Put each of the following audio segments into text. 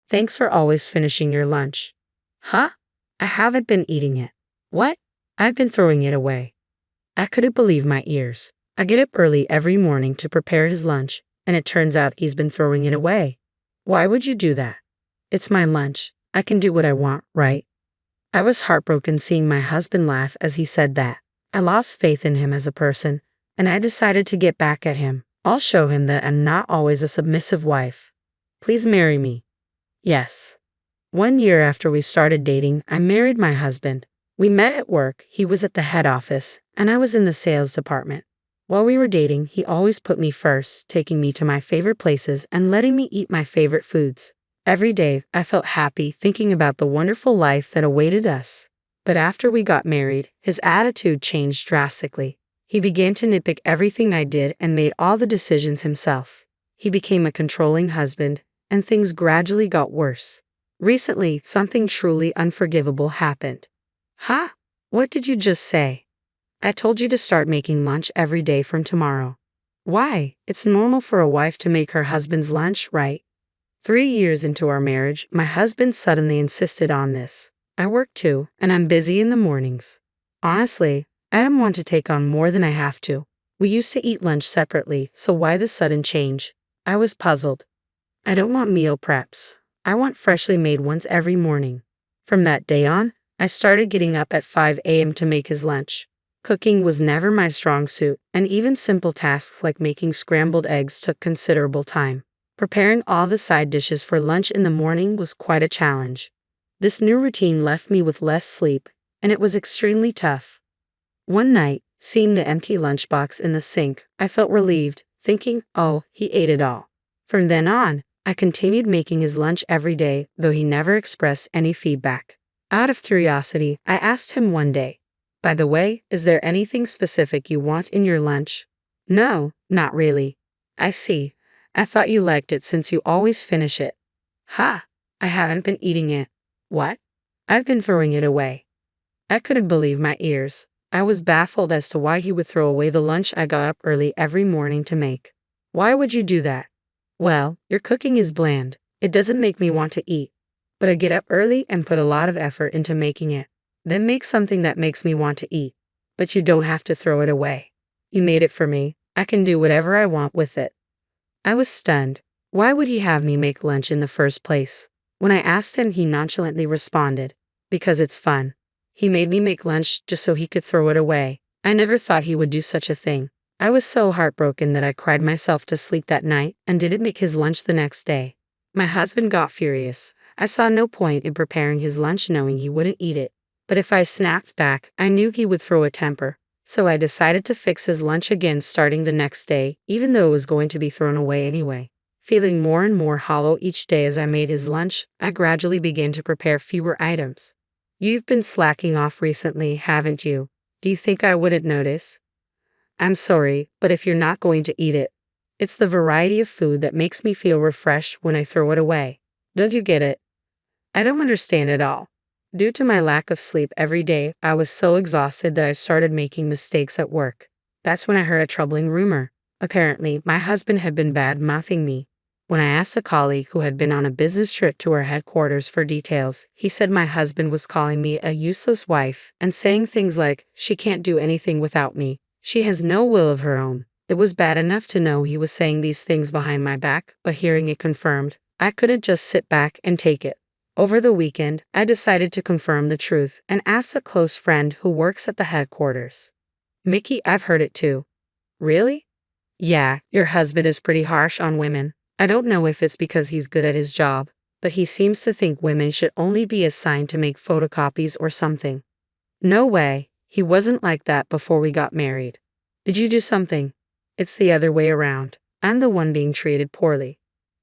Thanks for always finishing your lunch. Huh? I haven't been eating it. What? I've been throwing it away. I couldn't believe my ears. I get up early every morning to prepare his lunch, and it turns out he's been throwing it away. Why would you do that? It's my lunch. I can do what I want, right? I was heartbroken seeing my husband laugh as he said that. I lost faith in him as a person, and I decided to get back at him. I'll show him that I'm not always a submissive wife. Please marry me. Yes. 1 year after we started dating, I married my husband. We met at work. He was at the head office, and I was in the sales department. While we were dating, he always put me first, taking me to my favorite places and letting me eat my favorite foods. Every day, I felt happy thinking about the wonderful life that awaited us. But after we got married, his attitude changed drastically. He began to nitpick everything I did and made all the decisions himself. He became a controlling husband, and things gradually got worse. Recently, something truly unforgivable happened. Huh? What did you just say? I told you to start making lunch every day from tomorrow. Why? It's normal for a wife to make her husband's lunch, right? 3 years into our marriage, my husband suddenly insisted on this. I work too, and I'm busy in the mornings. Honestly, I don't want to take on more than I have to. We used to eat lunch separately, so why the sudden change? I was puzzled. I don't want meal preps. I want freshly made ones every morning. From that day on, I started getting up at 5 a.m. to make his lunch. Cooking was never my strong suit, and even simple tasks like making scrambled eggs took considerable time. Preparing all the side dishes for lunch in the morning was quite a challenge. This new routine left me with less sleep, and it was extremely tough. One night, seeing the empty lunchbox in the sink, I felt relieved, thinking, oh, he ate it all. From then on, I continued making his lunch every day, though he never expressed any feedback. Out of curiosity, I asked him one day, by the way, is there anything specific you want in your lunch? No, not really. I see. I thought you liked it since you always finish it. Ha! I haven't been eating it. What? I've been throwing it away. I couldn't believe my ears. I was baffled as to why he would throw away the lunch I got up early every morning to make. Why would you do that? Well, your cooking is bland. It doesn't make me want to eat. But I get up early and put a lot of effort into making it. Then make something that makes me want to eat. But you don't have to throw it away. You made it for me. I can do whatever I want with it. I was stunned. Why would he have me make lunch in the first place? When I asked him, he nonchalantly responded, because it's fun. He made me make lunch just so he could throw it away. I never thought he would do such a thing. I was so heartbroken that I cried myself to sleep that night and didn't make his lunch the next day. My husband got furious. I saw no point in preparing his lunch knowing he wouldn't eat it. But if I snapped back, I knew he would throw a temper. So I decided to fix his lunch again starting the next day, even though it was going to be thrown away anyway. Feeling more and more hollow each day as I made his lunch, I gradually began to prepare fewer items. You've been slacking off recently, haven't you? Do you think I wouldn't notice? I'm sorry, but if you're not going to eat it, it's the variety of food that makes me feel refreshed when I throw it away. Don't you get it? I don't understand at all. Due to my lack of sleep every day, I was so exhausted that I started making mistakes at work. That's when I heard a troubling rumor. Apparently, my husband had been bad-mouthing me. When I asked a colleague who had been on a business trip to our headquarters for details, he said my husband was calling me a useless wife and saying things like, she can't do anything without me. She has no will of her own. It was bad enough to know he was saying these things behind my back, but hearing it confirmed, I couldn't just sit back and take it. Over the weekend, I decided to confirm the truth and asked a close friend who works at the headquarters. Mickey, I've heard it too. Really? Yeah, your husband is pretty harsh on women. I don't know if it's because he's good at his job, but he seems to think women should only be assigned to make photocopies or something. No way, he wasn't like that before we got married. Did you do something? It's the other way around. I'm the one being treated poorly.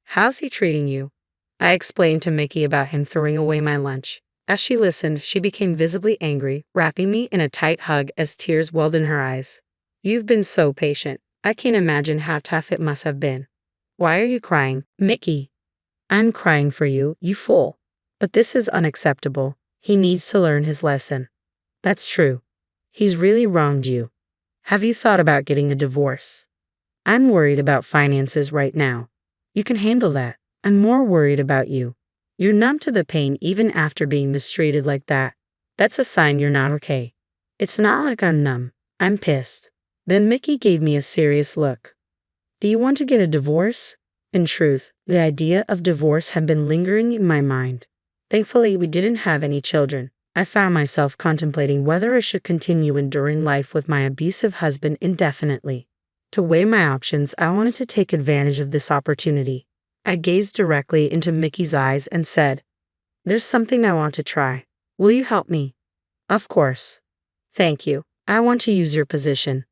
How's he treating you? I explained to Mickey about him throwing away my lunch. As she listened, she became visibly angry, wrapping me in a tight hug as tears welled in her eyes. You've been so patient. I can't imagine how tough it must have been. Why are you crying, Mickey? I'm crying for you, you fool. But this is unacceptable. He needs to learn his lesson. That's true. He's really wronged you. Have you thought about getting a divorce? I'm worried about finances right now. You can handle that. I'm more worried about you. You're numb to the pain even after being mistreated like that. That's a sign you're not okay. It's not like I'm numb. I'm pissed. Then Mickey gave me a serious look. Do you want to get a divorce? In truth, the idea of divorce had been lingering in my mind. Thankfully, we didn't have any children. I found myself contemplating whether I should continue enduring life with my abusive husband indefinitely. To weigh my options, I wanted to take advantage of this opportunity. I gazed directly into Mickey's eyes and said, "There's something I want to try. Will you help me?" "Of course." "Thank you. I want to use your position."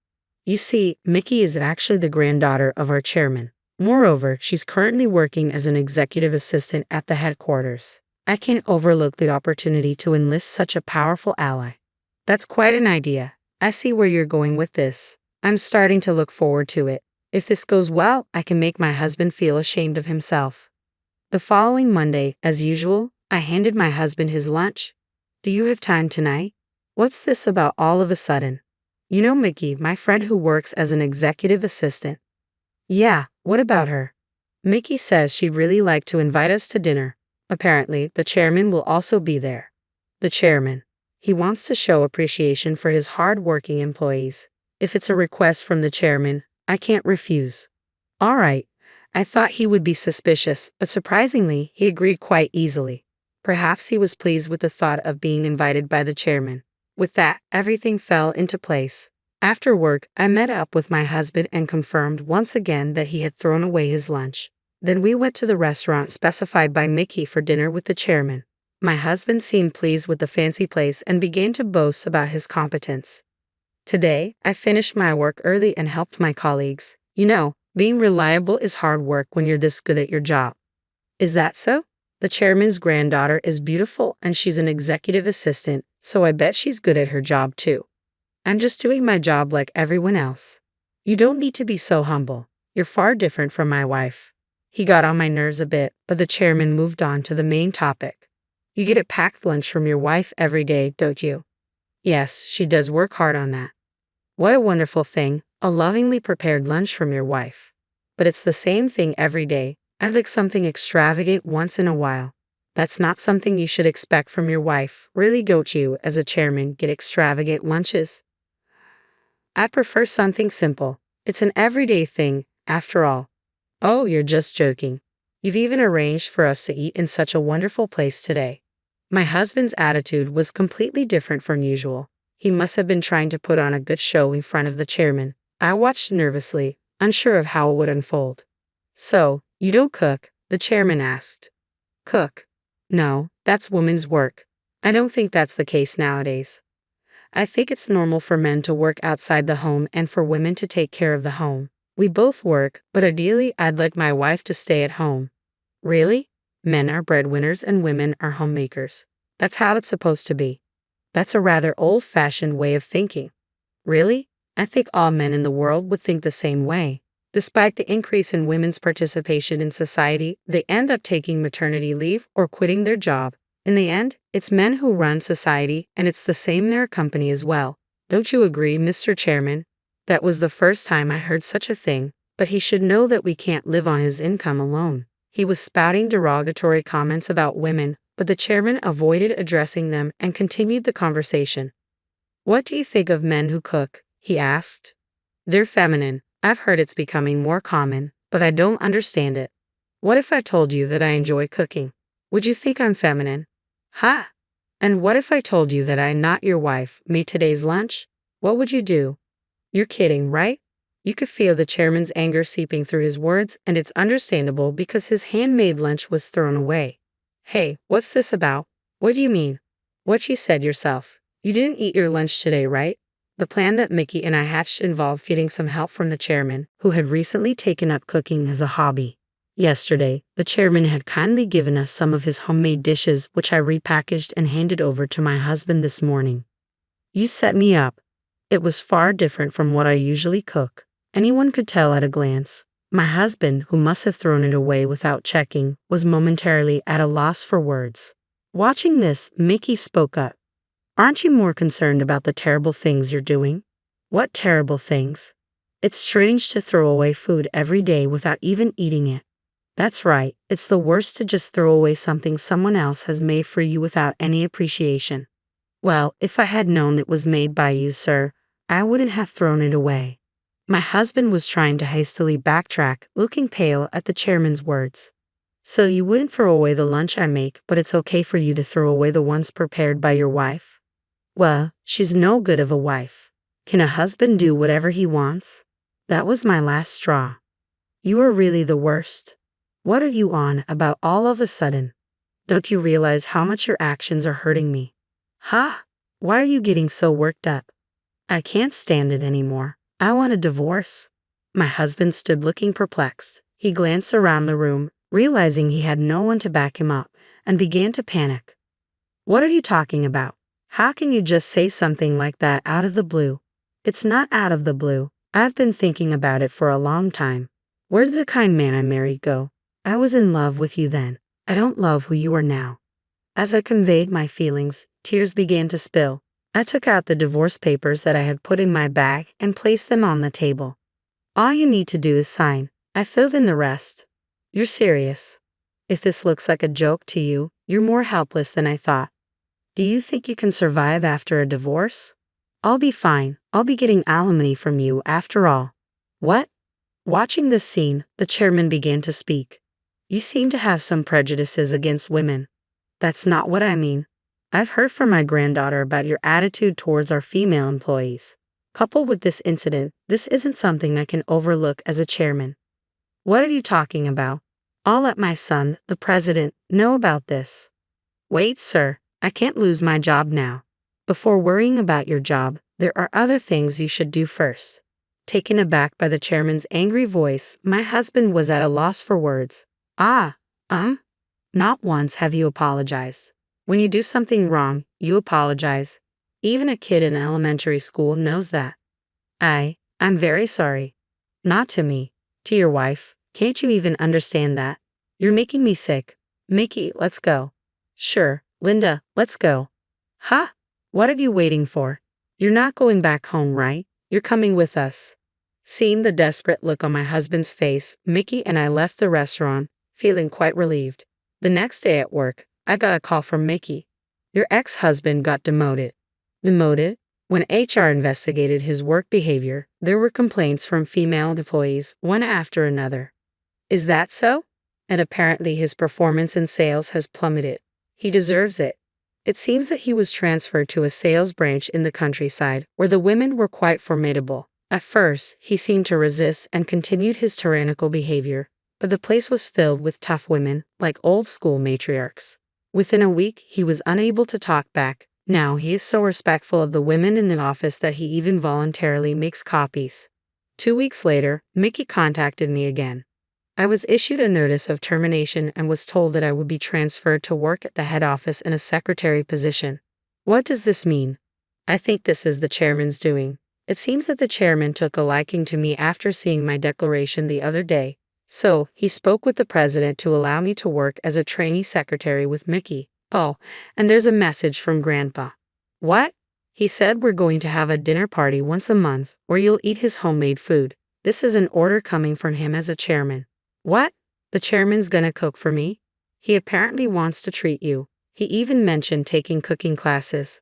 You see, Mickey is actually the granddaughter of our chairman. Moreover, she's currently working as an executive assistant at the headquarters. I can't overlook the opportunity to enlist such a powerful ally. That's quite an idea. I see where you're going with this. I'm starting to look forward to it. If this goes well, I can make my husband feel ashamed of himself. The following Monday, as usual, I handed my husband his lunch. "Do you have time tonight?" "What's this about all of a sudden?" "You know Mickey, my friend who works as an executive assistant." "Yeah, what about her?" "Mickey says she'd really like to invite us to dinner. Apparently, the chairman will also be there." "The chairman. He wants to show appreciation for his hard-working employees. If it's a request from the chairman, I can't refuse." "All right." I thought he would be suspicious, but surprisingly, he agreed quite easily. Perhaps he was pleased with the thought of being invited by the chairman. With that, everything fell into place. After work, I met up with my husband and confirmed once again that he had thrown away his lunch. Then we went to the restaurant specified by Mickey for dinner with the chairman. My husband seemed pleased with the fancy place and began to boast about his competence. Today, I finished my work early and helped my colleagues. You know, being reliable is hard work when you're this good at your job. Is that so? The chairman's granddaughter is beautiful and she's an executive assistant, so I bet she's good at her job too. I'm just doing my job like everyone else. You don't need to be so humble. You're far different from my wife. He got on my nerves a bit, but the chairman moved on to the main topic. You get a packed lunch from your wife every day, don't you? Yes, she does work hard on that. What a wonderful thing, a lovingly prepared lunch from your wife. But it's the same thing every day. I'd like something extravagant once in a while. That's not something you should expect from your wife. Really, don't you, as a chairman, get extravagant lunches? I prefer something simple. It's an everyday thing, after all. Oh, you're just joking. You've even arranged for us to eat in such a wonderful place today. My husband's attitude was completely different from usual. He must have been trying to put on a good show in front of the chairman. I watched nervously, unsure of how it would unfold. So, you don't cook? The chairman asked. Cook? No, that's women's work. I don't think that's the case nowadays. I think it's normal for men to work outside the home and for women to take care of the home. We both work, but ideally I'd like my wife to stay at home. Really? Men are breadwinners and women are homemakers. That's how it's supposed to be. That's a rather old-fashioned way of thinking. Really? I think all men in the world would think the same way. Despite the increase in women's participation in society, they end up taking maternity leave or quitting their job. In the end, it's men who run society, and it's the same in our company as well. Don't you agree, Mr. Chairman? That was the first time I heard such a thing, but he should know that we can't live on his income alone. He was spouting derogatory comments about women, but the chairman avoided addressing them and continued the conversation. What do you think of men who cook? He asked. They're feminine. I've heard it's becoming more common, but I don't understand it. What if I told you that I enjoy cooking? Would you think I'm feminine? Ha! And what if I told you that I, not your wife, made today's lunch? What would you do? You're kidding, right? You could feel the chairman's anger seeping through his words, and it's understandable because his handmade lunch was thrown away. Hey, what's this about? What do you mean? What you said yourself. You didn't eat your lunch today, right? The plan that Mickey and I hatched involved getting some help from the chairman, who had recently taken up cooking as a hobby. Yesterday, the chairman had kindly given us some of his homemade dishes, which I repackaged and handed over to my husband this morning. You set me up. It was far different from what I usually cook. Anyone could tell at a glance. My husband, who must have thrown it away without checking, was momentarily at a loss for words. Watching this, Mickey spoke up. Aren't you more concerned about the terrible things you're doing? What terrible things? It's strange to throw away food every day without even eating it. That's right, it's the worst to just throw away something someone else has made for you without any appreciation. Well, if I had known it was made by you, sir, I wouldn't have thrown it away. My husband was trying to hastily backtrack, looking pale at the chairman's words. So you wouldn't throw away the lunch I make, but it's okay for you to throw away the ones prepared by your wife? Well, she's no good of a wife. Can a husband do whatever he wants? That was my last straw. You are really the worst. What are you on about all of a sudden? Don't you realize how much your actions are hurting me? Huh? Why are you getting so worked up? I can't stand it anymore. I want a divorce. My husband stood looking perplexed. He glanced around the room, realizing he had no one to back him up, and began to panic. What are you talking about? How can you just say something like that out of the blue? It's not out of the blue. I've been thinking about it for a long time. Where did the kind man I married go? I was in love with you then. I don't love who you are now. As I conveyed my feelings, tears began to spill. I took out the divorce papers that I had put in my bag and placed them on the table. All you need to do is sign. I filled in the rest. You're serious. If this looks like a joke to you, you're more helpless than I thought. Do you think you can survive after a divorce? I'll be fine. I'll be getting alimony from you after all. What? Watching this scene, the chairman began to speak. You seem to have some prejudices against women. That's not what I mean. I've heard from my granddaughter about your attitude towards our female employees. Coupled with this incident, this isn't something I can overlook as a chairman. What are you talking about? I'll let my son, the president, know about this. Wait, sir, I can't lose my job now. Before worrying about your job, there are other things you should do first. Taken aback by the chairman's angry voice, my husband was at a loss for words. Not once have you apologized. When you do something wrong, you apologize. Even a kid in elementary school knows that. I'm very sorry. Not to me, to your wife. Can't you even understand that? You're making me sick. Mickey, let's go. Sure, Linda, let's go. Huh? What are you waiting for? You're not going back home, right? You're coming with us. Seeing the desperate look on my husband's face, Mickey and I left the restaurant, feeling quite relieved. The next day at work, I got a call from Mickey. Your ex-husband got demoted. Demoted? When HR investigated his work behavior, there were complaints from female employees, one after another. Is that so? And apparently his performance in sales has plummeted. He deserves it. It seems that he was transferred to a sales branch in the countryside, where the women were quite formidable. At first, he seemed to resist and continued his tyrannical behavior, but the place was filled with tough women, like old-school matriarchs. Within a week, he was unable to talk back. Now he is so respectful of the women in the office that he even voluntarily makes copies. 2 weeks later, Mickey contacted me again. I was issued a notice of termination and was told that I would be transferred to work at the head office in a secretary position. What does this mean? I think this is the chairman's doing. It seems that the chairman took a liking to me after seeing my declaration the other day. So, he spoke with the president to allow me to work as a trainee secretary with Mickey. Oh, and there's a message from Grandpa. What? He said we're going to have a dinner party once a month, where you'll eat his homemade food. This is an order coming from him as a chairman. What? The chairman's gonna cook for me? He apparently wants to treat you. He even mentioned taking cooking classes.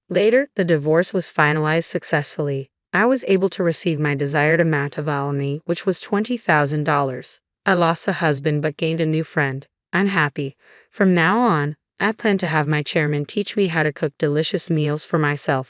Later, the divorce was finalized successfully. I was able to receive my desired amount of alimony, which was $20,000. I lost a husband but gained a new friend. I'm happy. From now on, I plan to have my chairman teach me how to cook delicious meals for myself.